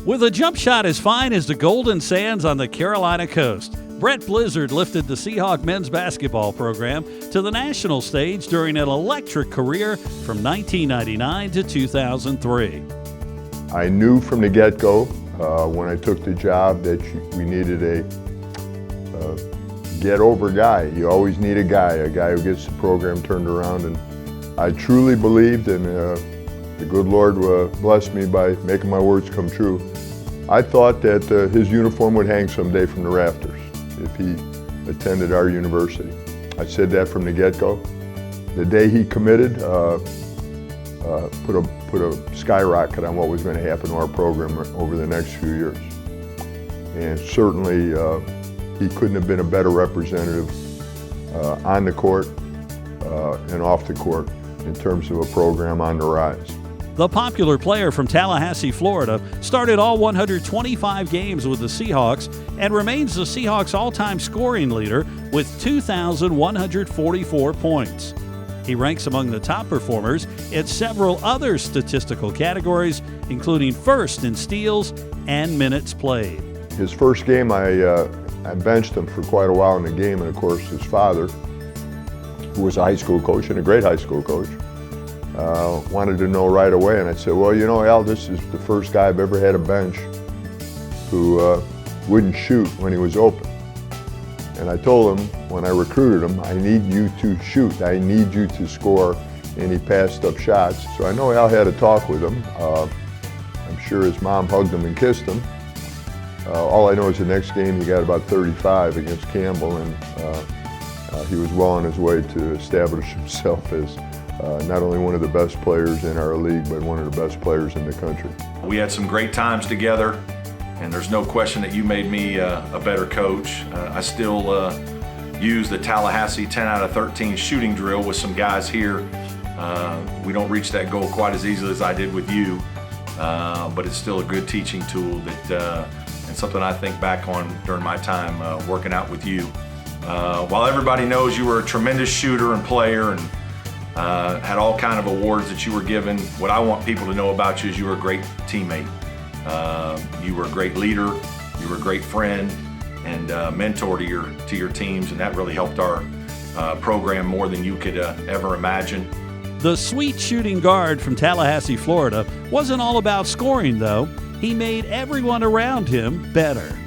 With a jump shot as fine as the golden sands on the Carolina coast, Brett Blizzard lifted the Seahawk men's basketball program to the national stage during an electric career from 1999 to 2003. I knew from the get-go when I took the job that we needed a get-over guy. You always need a guy who gets the program turned around, and I truly believed, and the good Lord blessed me by making my words come true. I thought that his uniform would hang someday from the rafters if he attended our university. I said that from the get-go. The day he committed put a skyrocket on what was going to happen to our program over the next few years. And certainly he couldn't have been a better representative on the court and off the court in terms of a program on the rise. The popular player from Tallahassee, Florida, started all 125 games with the Seahawks and remains the Seahawks' all-time scoring leader with 2,144 points. He ranks among the top performers in several other statistical categories, including first in steals and minutes played. His first game, I benched him for quite a while in the game, and of course his father, who was a high school coach and a great high school coach, wanted to know right away, and I said, well, you know, Al, this is the first guy I've ever had a bench who wouldn't shoot when he was open. And I told him, when I recruited him, I need you to shoot, I need you to score, and he passed up shots. So I know Al had a talk with him. I'm sure his mom hugged him and kissed him. All I know is the next game he got about 35 against Campbell, and he was well on his way to establish himself as not only one of the best players in our league, but one of the best players in the country. We had some great times together, and there's no question that you made me a better coach. I still use the Tallahassee 10 out of 13 shooting drill with some guys here. We don't reach that goal quite as easily as I did with you, but it's still a good teaching tool that, and something I think back on during my time working out with you. While everybody knows you were a tremendous shooter and player and had all kind of awards that you were given, what I want people to know about you is you were a great teammate. You were a great leader, you were a great friend and mentor to your teams, and that really helped our program more than you could ever imagine. The sweet shooting guard from Tallahassee, Florida wasn't all about scoring, though. He made everyone around him better.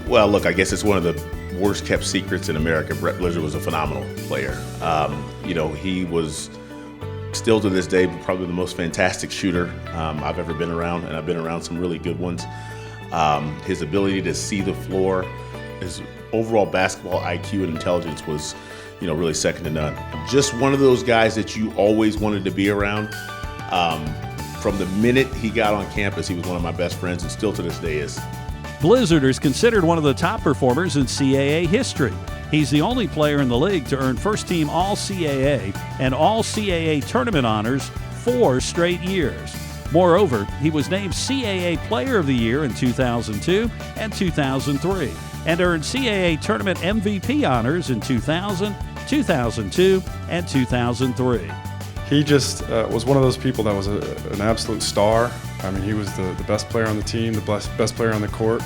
Well, look, I guess it's one of the worst kept secrets in America. Brett Blizzard was a phenomenal player. You know, he was still to this day probably the most fantastic shooter I've ever been around, and I've been around some really good ones. His ability to see the floor, his overall basketball IQ and intelligence was, you know, really second to none. Just one of those guys that you always wanted to be around. From the minute he got on campus, he was one of my best friends, and still to this day is. Blizzard is considered one of the top performers in CAA history. He's the only player in the league to earn first-team All-CAA and All-CAA tournament honors 4 straight years. Moreover, he was named CAA Player of the Year in 2002 and 2003 and earned CAA Tournament MVP honors in 2000, 2002, and 2003. He just was one of those people that was an absolute star. I mean, he was the best player on the team, the best player on the court,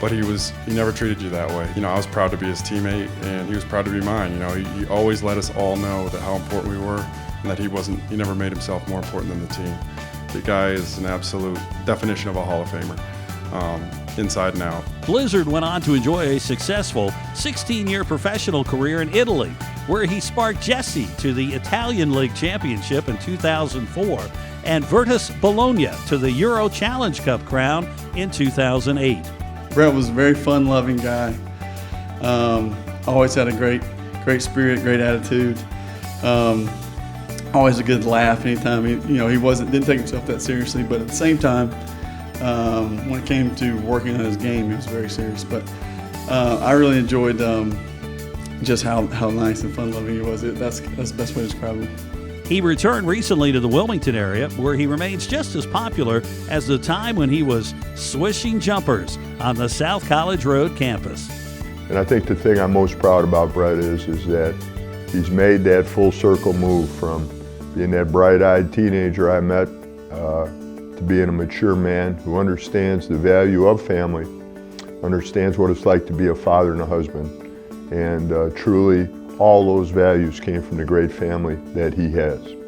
but he never treated you that way. You know, I was proud to be his teammate, and he was proud to be mine. You know, he always let us all know that how important we were, and that he never made himself more important than the team. The guy is an absolute definition of a Hall of Famer, inside and out. Blizzard went on to enjoy a successful 16-year professional career in Italy, where he sparked Jesse to the Italian League Championship in 2004 and Virtus Bologna to the Euro Challenge Cup crown in 2008. Brett was a very fun-loving guy. Always had a great spirit, great attitude. Always a good laugh anytime. He didn't take himself that seriously, but at the same time, when it came to working on his game, he was very serious. But I really enjoyed just how nice and fun-loving he was. That's the best way to describe him. He returned recently to the Wilmington area, where he remains just as popular as the time when he was swishing jumpers on the South College Road campus. And I think the thing I'm most proud about Brett is that he's made that full circle move from being that bright-eyed teenager I met to being a mature man who understands the value of family, understands what it's like to be a father and a husband, and truly all those values came from the great family that he has.